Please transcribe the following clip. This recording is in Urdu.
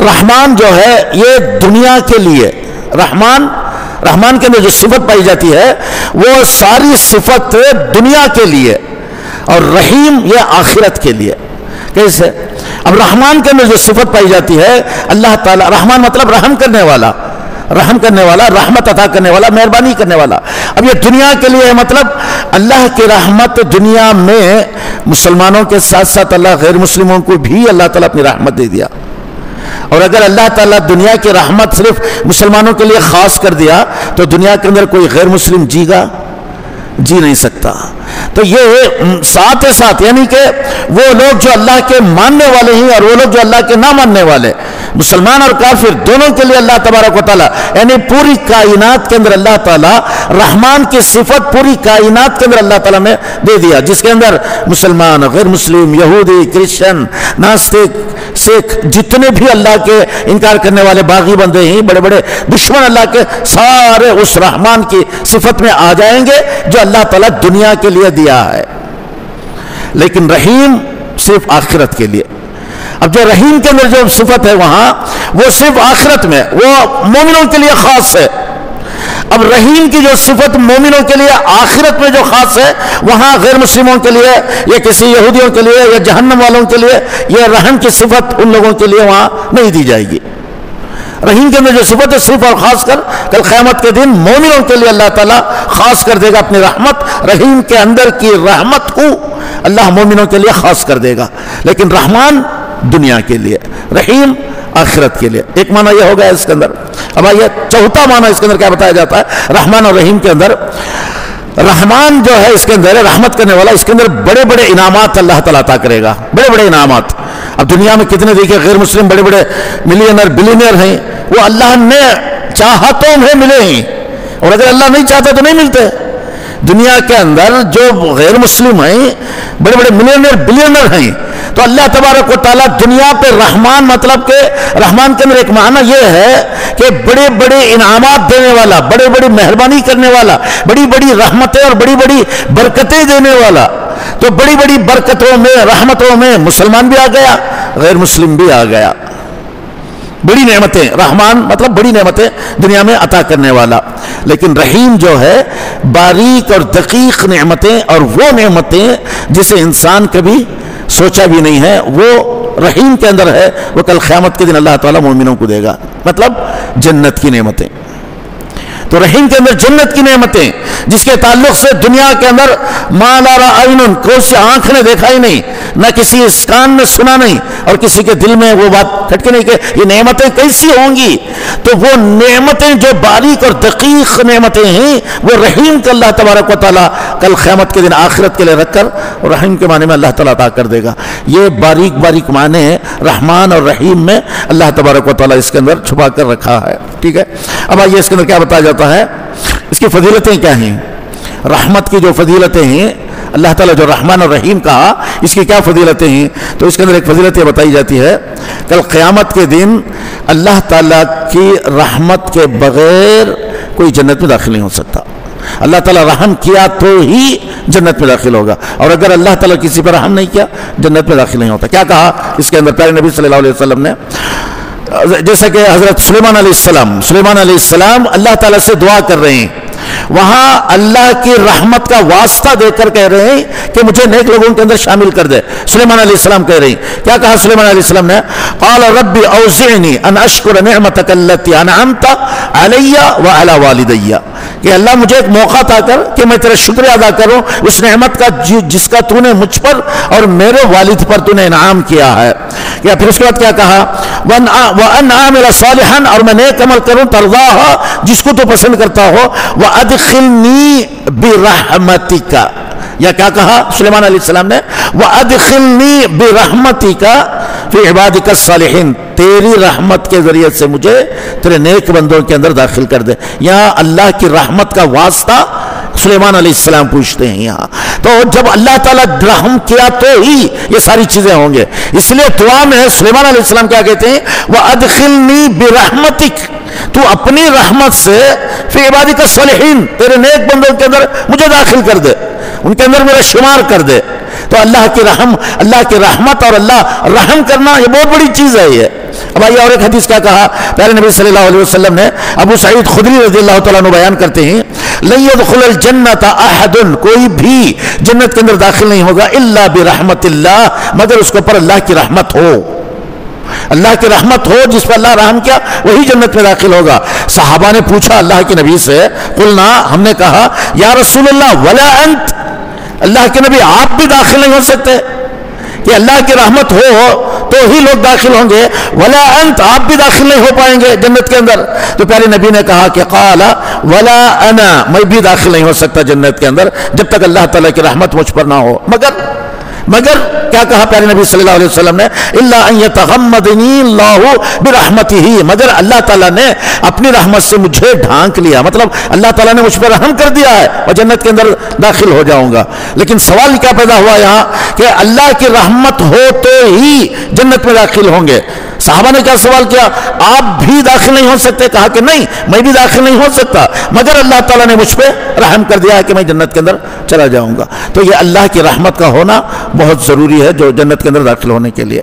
رحمان جو ہے یہ دنیا کے لیے، رحمان کے اندر جو صفت پائی جاتی ہے وہ ساری صفت دنیا کے لیے، اور رحیم یہ آخرت کے لیے۔ کیسے؟ اب رحمان کے اندر جو صفت پائی جاتی ہے اللہ تعالیٰ، رحمان مطلب رحم کرنے والا، رحمت عطا کرنے والا، مہربانی کرنے والا۔ اب یہ دنیا کے لیے مطلب اللہ کی رحمت دنیا میں مسلمانوں کے ساتھ ساتھ اللہ غیر مسلموں کو بھی اللہ تعالیٰ اپنی رحمت دے دیا۔ اور اگر اللہ تعالیٰ دنیا کی رحمت صرف مسلمانوں کے لیے خاص کر دیا تو دنیا کے اندر کوئی غیر مسلم جی نہیں سکتا۔ تو یہ ساتھ یعنی کہ وہ لوگ جو اللہ کے ماننے والے ہیں اور وہ لوگ جو اللہ کے نہ ماننے والے، مسلمان اور کافر دونوں کے لیے اللہ تبارک و تعالیٰ یعنی پوری کائنات کے اندر اللہ تعالیٰ رحمان کی صفت پوری کائنات کے اندر اللہ تعالیٰ نے دے دیا، جس کے اندر مسلمان، غیر مسلم، یہودی، کرسچن، ناستک، سکھ، جتنے بھی اللہ کے انکار کرنے والے باغی بندے ہیں، بڑے بڑے دشمن اللہ کے، سارے اس رحمان کی صفت میں آ جائیں گے جو اللہ تعالیٰ دنیا کے لیے دیا ہے۔ لیکن رحیم صرف آخرت کے لیے۔ اب جو رحیم کے اندر جو صفت ہے وہاں وہ صرف آخرت میں، وہ مومنوں کے لیے خاص ہے۔ اب رحیم کی جو صفت مومنوں کے لیے آخرت میں جو خاص ہے، وہاں غیر مسلموں کے لیے یا کسی یہودیوں کے لیے یا جہنم والوں کے لیے یہ رحم کی صفت ان لوگوں کے لیے وہاں نہیں دی جائے گی۔ رحیم کے اندر جو صفت ہے صرف اور خاص کر کل قیامت کے دن مومنوں کے لیے اللہ تعالیٰ خاص کر دے گا اپنی رحمت، رحیم کے اندر کی رحمت کو اللہ مومنوں کے لیے خاص کر دے گا۔ لیکن رحمان دنیا کے لیے، رحیم آخرت کے لیے۔ ایک معنی یہ ہوگا اس کے اندر۔ اب آئیے چوتھا معنی اس کے اندر کیا بتایا جاتا ہے رحمان اور رحیم کے اندر۔ رحمان جو ہے اس کے اندر رحمت کرنے والا، اس کے اندر بڑے بڑے انعامات اللہ تعالیٰ عطا کرے گا، بڑے بڑے انعامات۔ اب دنیا میں کتنے دیکھیں غیر مسلم بڑے بڑے ملینئر بلینئر ہیں، وہ اللہ نے چاہا تو انہیں ملے ہیں، اور اگر اللہ نہیں چاہتا تو نہیں ملتے۔ دنیا کے اندر جو غیر مسلم ہیں، بڑے بڑے ملینئر بلینئر ہیں، تو اللہ تبارک و تعالیٰ دنیا پہ رحمان، مطلب کہ رحمان کے اندر ایک معنی یہ ہے کہ بڑے بڑے انعامات دینے والا، بڑے بڑی مہربانی کرنے والا، بڑی بڑی رحمتیں اور بڑی بڑی برکتیں دینے والا۔ تو بڑی بڑی برکتوں میں، رحمتوں میں مسلمان بھی آ گیا، غیر مسلم بھی آ گیا۔ بڑی نعمتیں، رحمان مطلب بڑی نعمتیں دنیا میں عطا کرنے والا۔ لیکن رحیم جو ہے باریک اور دقیق نعمتیں، اور وہ نعمتیں جسے انسان کبھی سوچا بھی نہیں ہے، وہ رحیم کے اندر ہے، وہ کل قیامت کے دن اللہ تعالیٰ مومنوں کو دے گا، مطلب جنت کی نعمتیں۔ تو رحیم کے اندر جنت کی نعمتیں جس کے تعلق سے دنیا کے اندر ما لا رأى عین، کوئی سی آنکھ نے دیکھا ہی نہیں، نہ کسی کان نے سنا نہیں، اور کسی کے دل میں وہ بات کھٹکے نہیں کہ یہ نعمتیں کیسی ہوں گی۔ تو وہ نعمتیں جو باریک اور دقیق نعمتیں ہیں، وہ رحیم کے اللہ تبارک و تعالیٰ کل قیامت کے دن آخرت کے لیے رکھ کر رحیم کے معنی میں اللہ تعالیٰ عطا کر دے گا۔ یہ باریک باریک معنی رحمان اور رحیم میں اللہ تبارک و تعالیٰ اس کے اندر چھپا کر رکھا ہے۔ ٹھیک ہے، اب آئیے اس کے اندر کیا بتایا جاتا ہے، اس کی فضیلتیں کیا ہیں۔ رحمت کی جو فضیلتیں ہیں، اللہ تعالیٰ جو رحمان اور رحیم کہا، اس کی کیا فضیلتیں ہیں، تو اس کے اندر ایک فضیلت یہ بتائی جاتی ہے، کل قیامت کے دن اللہ تعالیٰ کی رحمت کے بغیر کوئی جنت میں داخل نہیں ہو سکتا۔ اللہ تعالیٰ رحم کیا تو ہی جنت میں داخل ہوگا، اور اگر اللہ تعالیٰ کسی پر رحم نہیں کیا جنت میں داخل نہیں ہوتا۔ کیا کہا اس کے اندر پیارے نبی صلی اللہ علیہ وسلم نے، جیسا کہ حضرت سلیمان علیہ السلام اللہ تعالیٰ سے دعا کر رہے ہیں، وہاں اللہ کی رحمت کا واسطہ دے کر کہہ رہے ہیں کہ مجھے نیک لوگوں کے اندر شامل کر دے۔ سلیمان علیہ السلام کہہ رہے ہیں، کیا کہا سلیمان علیہ السلام نے، قال رب اوزعنی ان اشکر نعمتک التی انعمت علی وعلی والدی، کہ اللہ مجھے ایک موقع عطا کر کہ میں تیرا شکریہ ادا کروں اس نعمت کا جس کا تو نے مجھ پر اور میرے والد پر تو نے انعام کیا ہے۔ یا پھر اس کے بعد کیا کہا، وَأَنْ عَامِلَ صَالِحًا، اور میں نیک عمل کروں ترضاها، جس کو تو پسند کرتا ہو، وَأَدْخِلْنِي بِرَحْمَتِكَ، یا کیا کہا سلیمان علیہ السلام نے، وَأَدْخِلْنِي بِرَحْمَتِكَ فِي عِبَادِكَ الصَّالِحِينَ، تیری رحمت کے ذریعے سے مجھے تیرے نیک بندوں کے اندر داخل کر دے۔ یہاں اللہ کی رحمت کا واسطہ سلیمان علیہ السلام پوچھتے ہیں یہاں۔ تو جب اللہ تعالیٰ رحم کیا تو ہی یہ ساری چیزیں ہوں گے، اس لیے دعا میں سلیمان علیہ السلام کیا کہتے ہیں، وَأَدْخِلْنِي بِرَحْمَتِكَ، تو اپنی رحمت سے فی عبادک الصالحین، تیرے نیک بندوں کے اندر مجھے داخل کر دے، ان کے اندر میرا شمار کر دے۔ تو اللہ کی رحمت اور اللہ رحم کرنا یہ بہت بڑی چیز ہے یہ. اب آئیے اور ایک حدیث کیا کہا پیارے نبی صلی اللہ علیہ وسلم نے. ابو سعید خدری رضی اللہ تعالیٰ عنہ بیان کرتے ہیں لن يدخل الجنت احد، کوئی بھی جنت کے اندر داخل نہیں ہوگا الا برحمت اللہ، مگر اس کے اوپر اللہ کی رحمت ہو. اللہ کی رحمت ہو، جس پر اللہ رحم کیا وہی جنت میں داخل ہوگا. صحابہ نے پوچھا اللہ کے نبی سے، قلنا، ہم نے کہا یا رسول اللہ ولا انت، اللہ کے نبی آپ بھی داخل نہیں ہو سکتے؟ کہ اللہ کی رحمت ہو تو ہی لوگ داخل ہوں گے، ولا انت، آپ بھی داخل نہیں ہو پائیں گے جنت کے اندر. تو پیارے نبی نے کہا کہ قال ولا انا، میں بھی داخل نہیں ہو سکتا جنت کے اندر جب تک اللہ تعالیٰ کی رحمت مجھ پر نہ ہو. مگر کیا کہا پیارے نبی صلی اللہ علیہ وسلم نے، الا ان یتغمدنی اللہ برحمتہ، مگر اللہ تعالیٰ نے اپنی رحمت سے مجھے ڈھانک لیا، مطلب اللہ تعالیٰ نے مجھ پر رحم کر دیا ہے اور جنت کے اندر داخل ہو جاؤں گا. لیکن سوال کیا پیدا ہوا یہاں کہ اللہ کی رحمت ہو تو ہی جنت میں داخل ہوں گے. صحابہ نے کیا سوال کیا، آپ بھی داخل نہیں ہو سکتے؟ کہا کہ نہیں، میں بھی داخل نہیں ہو سکتا، مگر اللہ تعالیٰ نے مجھ پہ رحم کر دیا ہے کہ میں جنت کے اندر چلا جاؤں گا. تو یہ اللہ کی رحمت کا ہونا بہت ضروری ہے جو جنت کے اندر داخل ہونے کے لیے.